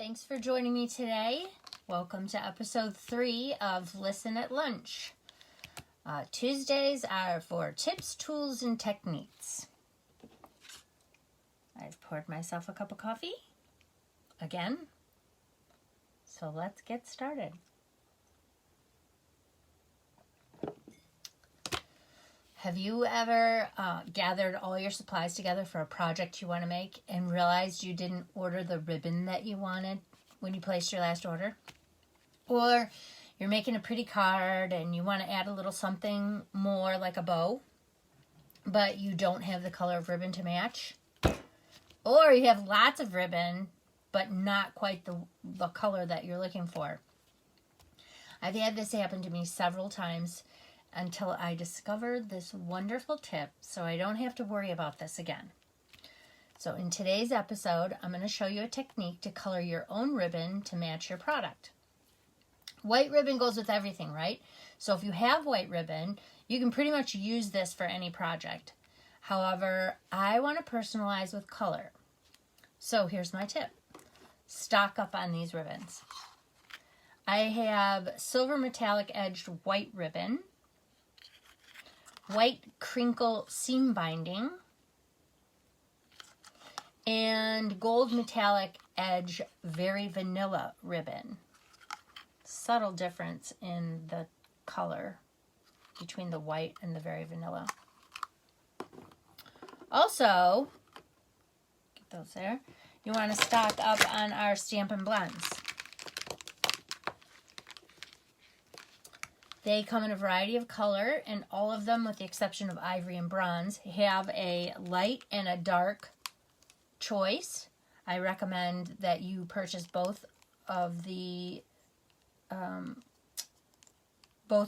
Thanks for joining me today. Welcome to episode 3 of Listen at Lunch. Tuesdays are for tips, tools, and techniques. I've poured myself a cup of coffee again. So let's get started. Have you ever gathered all your supplies together for a project you want to make and realized you didn't order the ribbon that you wanted when you placed your last order? Or you're making a pretty card and you want to add a little something more like a bow, but you don't have the color of ribbon to match? Or you have lots of ribbon, but not quite the color that you're looking for. I've had this happen to me several times until I discovered this wonderful tip so I don't have to worry about this again. So in today's episode, I'm going to show you a technique to color your own ribbon to match your product. White ribbon goes with everything, right? So if you have white ribbon, you can pretty much use this for any project. However, I want to personalize with color. So here's my tip. Stock up on these ribbons. I have silver metallic edged white ribbon, white crinkle seam binding, and gold metallic edge very vanilla ribbon. Subtle difference in the color between the white and the very vanilla. Also, get those there, you want to stock up on our Stampin' blends. They come in a variety of color, and all of them, with the exception of ivory and bronze, have a light and a dark choice. I recommend that you purchase both the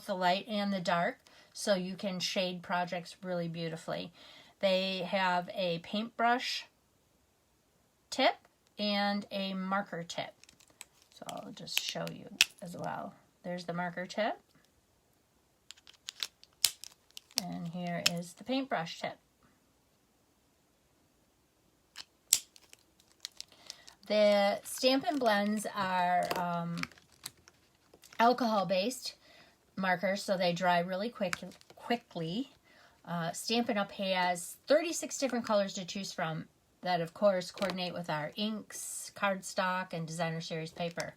light and the dark so you can shade projects really beautifully. They have a paintbrush tip and a marker tip. So I'll just show you as well. There's the marker tip. And here is the paintbrush tip. The Stampin' blends are alcohol-based markers, so they dry really quickly. Stampin' Up! Has 36 different colors to choose from that, of course, coordinate with our inks, cardstock, and designer series paper.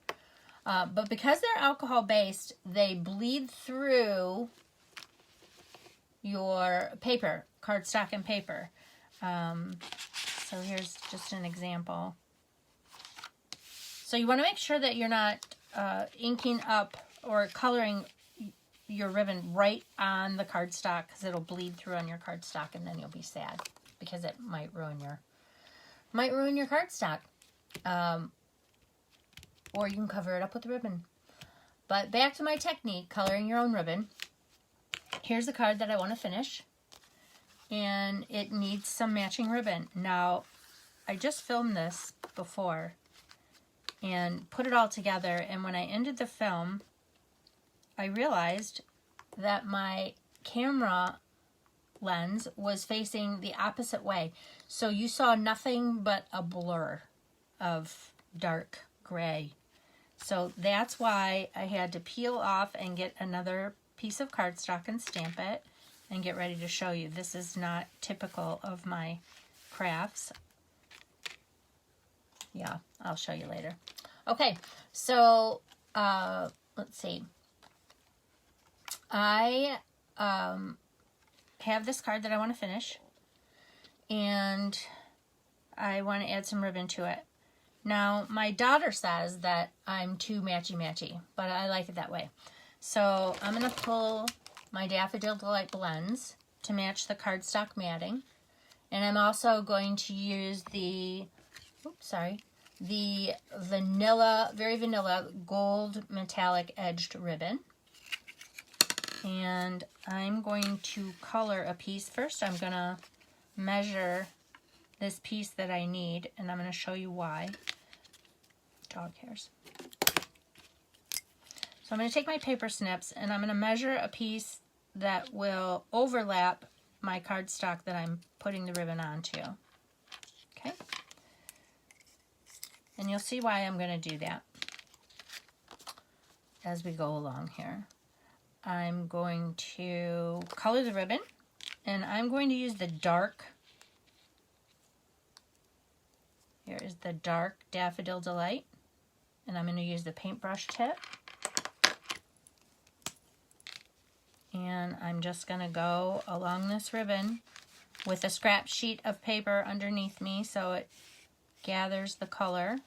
But because they're alcohol-based, they bleed through your paper, cardstock and paper. So here's just an example. So you want to make sure that you're not inking up or coloring your ribbon right on the cardstock, because it'll bleed through on your cardstock and then you'll be sad because it might ruin your cardstock. Or you can cover it up with the ribbon. But back to my technique, coloring your own ribbon. Here's the card that I want to finish, and it needs some matching ribbon. Now, I just filmed this before and put it all together, and when I ended the film, I realized that my camera lens was facing the opposite way. So you saw nothing but a blur of dark gray. So that's why I had to peel off and get another piece of cardstock and stamp it and get ready to show you. This is not typical of my crafts. Yeah, I'll show you later. Okay, so let's see. I have this card that I want to finish, and I want to add some ribbon to it. Now, my daughter says that I'm too matchy-matchy, but I like it that way. So I'm going to pull my Daffodil Delight blends to match the cardstock matting. And I'm also going to use the vanilla, very vanilla gold metallic edged ribbon. And I'm going to color a piece. First, I'm going to measure this piece that I need, and I'm going to show you why. Dog hairs. So I'm going to take my paper snips and I'm going to measure a piece that will overlap my cardstock that I'm putting the ribbon onto. Okay. And you'll see why I'm going to do that as we go along here. I'm going to color the ribbon, and I'm going to use the dark. Here is the dark Daffodil Delight, and I'm going to use the paintbrush tip. And I'm just going to go along this ribbon with a scrap sheet of paper underneath me so it gathers the color.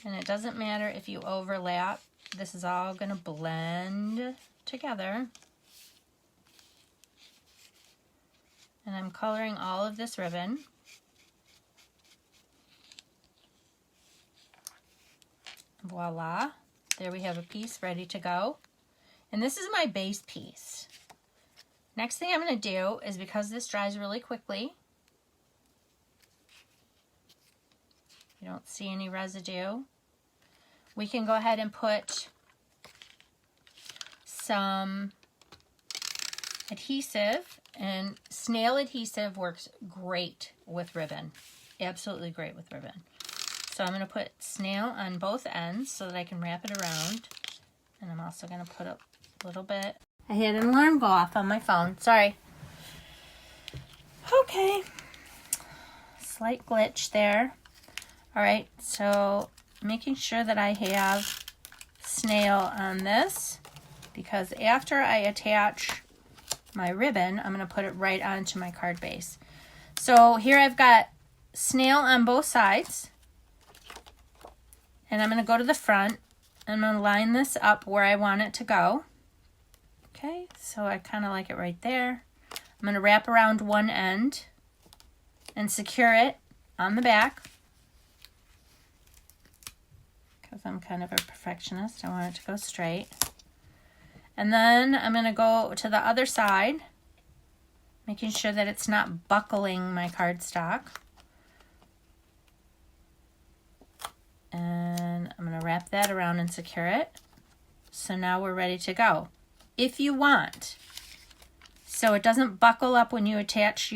And it doesn't matter if you overlap. This is all going to blend together. And I'm coloring all of this ribbon. Voila. There we have a piece ready to go. And this is my base piece. Next thing I'm going to do is, because this dries really quickly, you don't see any residue, we can go ahead and put some adhesive, and Snail Adhesive works great with ribbon. Absolutely great with ribbon. So I'm going to put Snail on both ends so that I can wrap it around. And I'm also going to put a little bit. I had an alarm go off on my phone. Sorry. Okay. Slight glitch there. All right, so making sure that I have Snail on this, because after I attach my ribbon, I'm going to put it right onto my card base. So here I've got Snail on both sides, and I'm going to go to the front. I'm going to line this up where I want it to go. Okay, so I kind of like it right there. I'm going to wrap around one end and secure it on the back, because I'm kind of a perfectionist. I want it to go straight. And then I'm going to go to the other side, making sure that it's not buckling my cardstock. And I'm going to wrap that around and secure it. So now we're ready to go. If you want, so it doesn't buckle up when you attach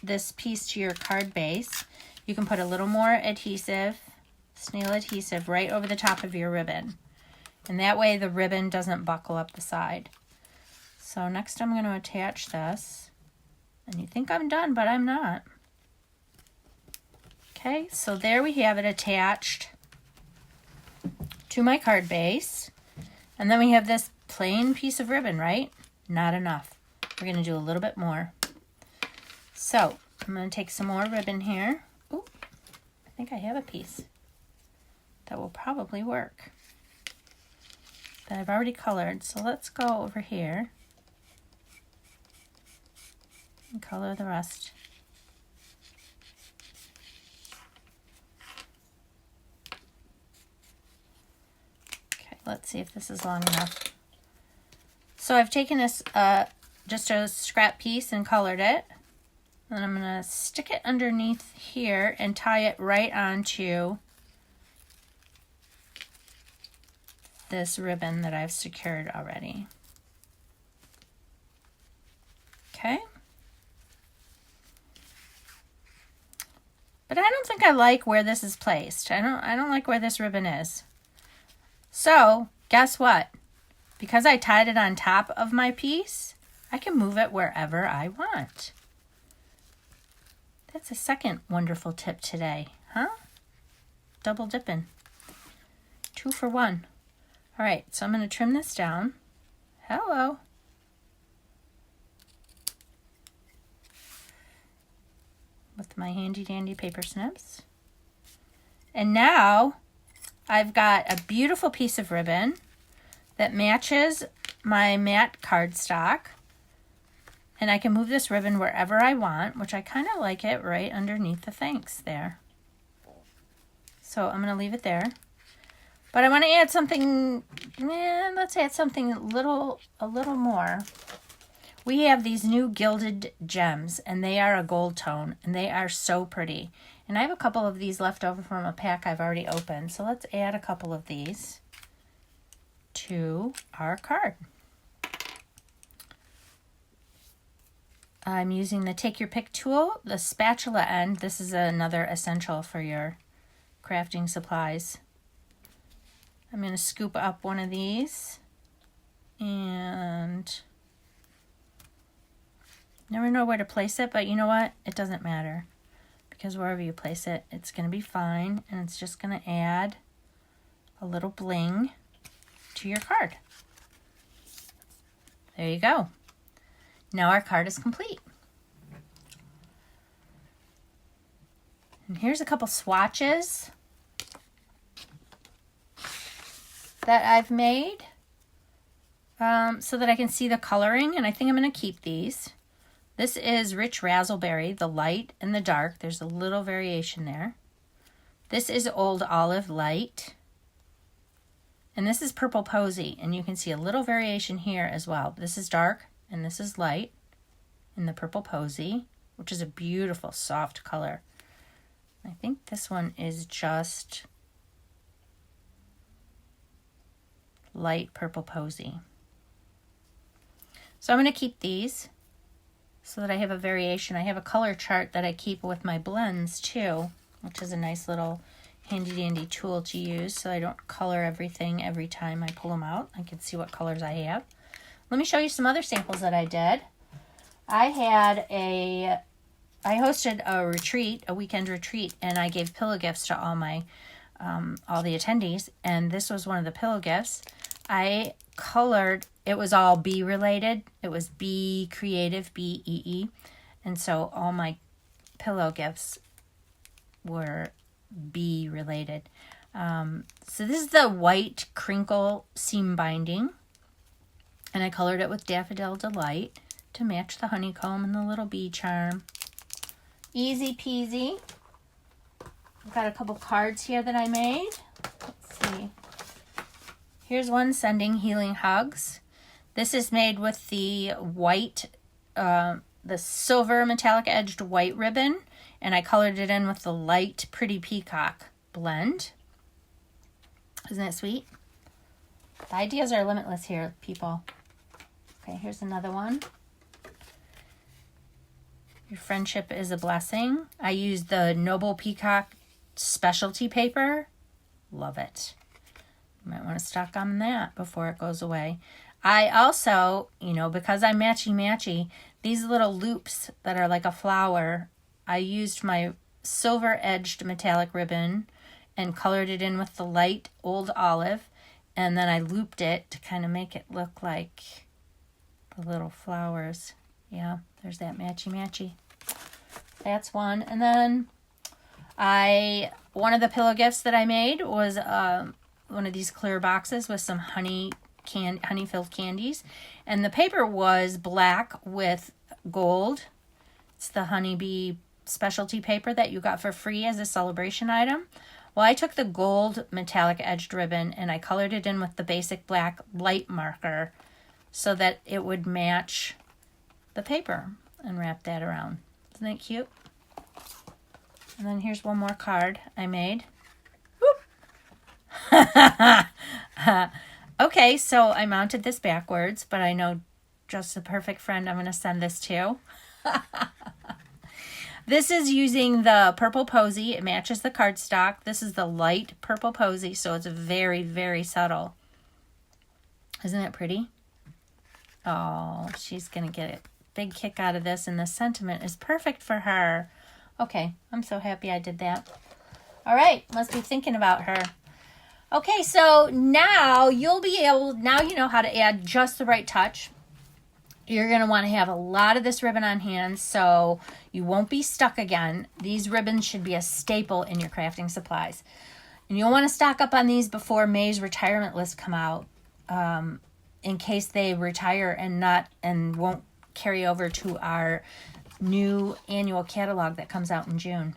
this piece to your card base, you can put a little more adhesive, Snail Adhesive, right over the top of your ribbon. And that way the ribbon doesn't buckle up the side. So next I'm going to attach this. And you think I'm done, but I'm not. Okay, so there we have it attached to my card base. And then we have this plain piece of ribbon, right? Not enough. We're going to do a little bit more. So I'm going to take some more ribbon here. Ooh, I think I have a piece that will probably work, that I've already colored. So let's go over here and color the rest. Okay, let's see if this is long enough. So I've taken this just a scrap piece and colored it. And I'm going to stick it underneath here and tie it right onto this ribbon that I've secured already. Okay. But I don't think I like where this is placed. I don't like where this ribbon is. So, guess what? Because I tied it on top of my piece, I can move it wherever I want. That's a second wonderful tip today, huh? Double dipping. 2 for 1. All right, so I'm going to trim this down. Hello. With my handy dandy paper snips. And now I've got a beautiful piece of ribbon that matches my matte cardstock. And I can move this ribbon wherever I want, which I kind of like it right underneath the thanks there. So I'm going to leave it there. But I want to add something, let's add something a little more. We have these new Gilded Gems, and they are a gold tone, and they are so pretty. And I have a couple of these left over from a pack I've already opened. So let's add a couple of these to our card. I'm using the Take Your Pick tool, the spatula end. This is another essential for your crafting supplies. I'm going to scoop up one of these, and never know where to place it, but you know what? It doesn't matter, because wherever you place it, it's going to be fine, and it's just going to add a little bling to your card. There you go. Now our card is complete. And here's a couple swatches that I've made so that I can see the coloring, and I think I'm going to keep these. This is Rich Razzleberry, the light and the dark. There's a little variation there. This is Old Olive Light. And this is Purple Posy, and you can see a little variation here as well. This is dark, and this is light in the Purple Posy, which is a beautiful soft color. I think this one is just light Purple Posy. So I'm going to keep these so that I have a variation. I have a color chart that I keep with my blends too, which is a nice little handy dandy tool to use so I don't color everything every time I pull them out. I can see what colors I have. Let me show you some other samples that I did. I hosted a retreat, a weekend retreat, and I gave pillow gifts to all the attendees, and this was one of the pillow gifts. I colored, it was all bee related. It was bee creative, BEE, and so all my pillow gifts were bee related. So this is the white crinkle seam binding, and I colored it with Daffodil Delight to match the honeycomb and the little bee charm. Easy peasy. I've got a couple cards here that I made. Let's see. Here's one, Sending Healing Hugs. This is made with the white, the silver metallic edged white ribbon, and I colored it in with the light Pretty Peacock blend. Isn't that sweet? The ideas are limitless here, people. Okay, here's another one. Your friendship is a blessing. I used the Noble Peacock specialty paper. Love it. You might want to stock on that before it goes away. I also, because I'm matchy-matchy, these little loops that are like a flower, I used my silver edged metallic ribbon and colored it in with the light Old Olive, and then I looped it to kind of make it look like the little flowers. Yeah, there's that matchy-matchy. That's one. And then one of the pillow gifts that I made was one of these clear boxes with some honey-filled candies. And the paper was black with gold. It's the honeybee specialty paper that you got for free as a celebration item. Well, I took the gold metallic edged ribbon and I colored it in with the basic black light marker so that it would match the paper, and wrap that around. Isn't that cute? And then here's one more card I made. Okay, so I mounted this backwards, but I know just the perfect friend I'm going to send this to. This is using the Purple Posy. It matches the cardstock. This is the light Purple Posy, so it's very, very subtle. Isn't it pretty? Oh, she's going to get a big kick out of this, and the sentiment is perfect for her. Okay, I'm so happy I did that. All right, must be thinking about her. Okay, so now you know how to add just the right touch. You're going to want to have a lot of this ribbon on hand so you won't be stuck again. These ribbons should be a staple in your crafting supplies. And you'll want to stock up on these before May's retirement list come out, in case they retire and won't carry over to our new annual catalog that comes out in June.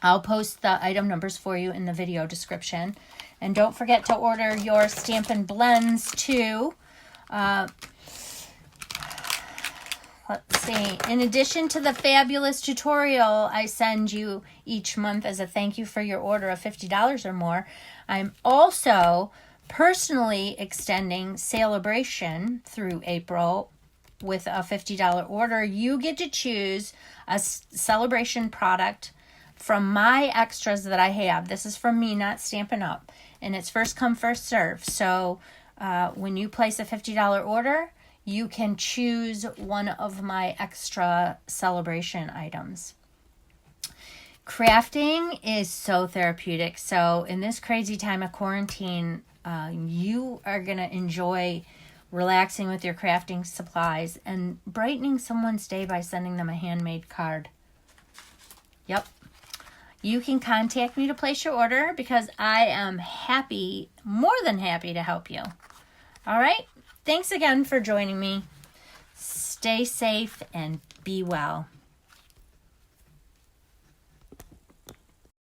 I'll post the item numbers for you in the video description. And don't forget to order your Stampin' blends too. Let's see. In addition to the fabulous tutorial I send you each month as a thank you for your order of $50 or more, I'm also personally extending Celebration through April with a $50 order, you get to choose a celebration product from my extras that I have. This is from me, not Stampin' Up. And it's first come, first serve. So when you place a $50 order, you can choose one of my extra celebration items. Crafting is so therapeutic. So in this crazy time of quarantine, you are going to enjoy relaxing with your crafting supplies and brightening someone's day by sending them a handmade card. Yep. You can contact me to place your order because I am happy, more than happy to help you. All right. Thanks again for joining me. Stay safe and be well.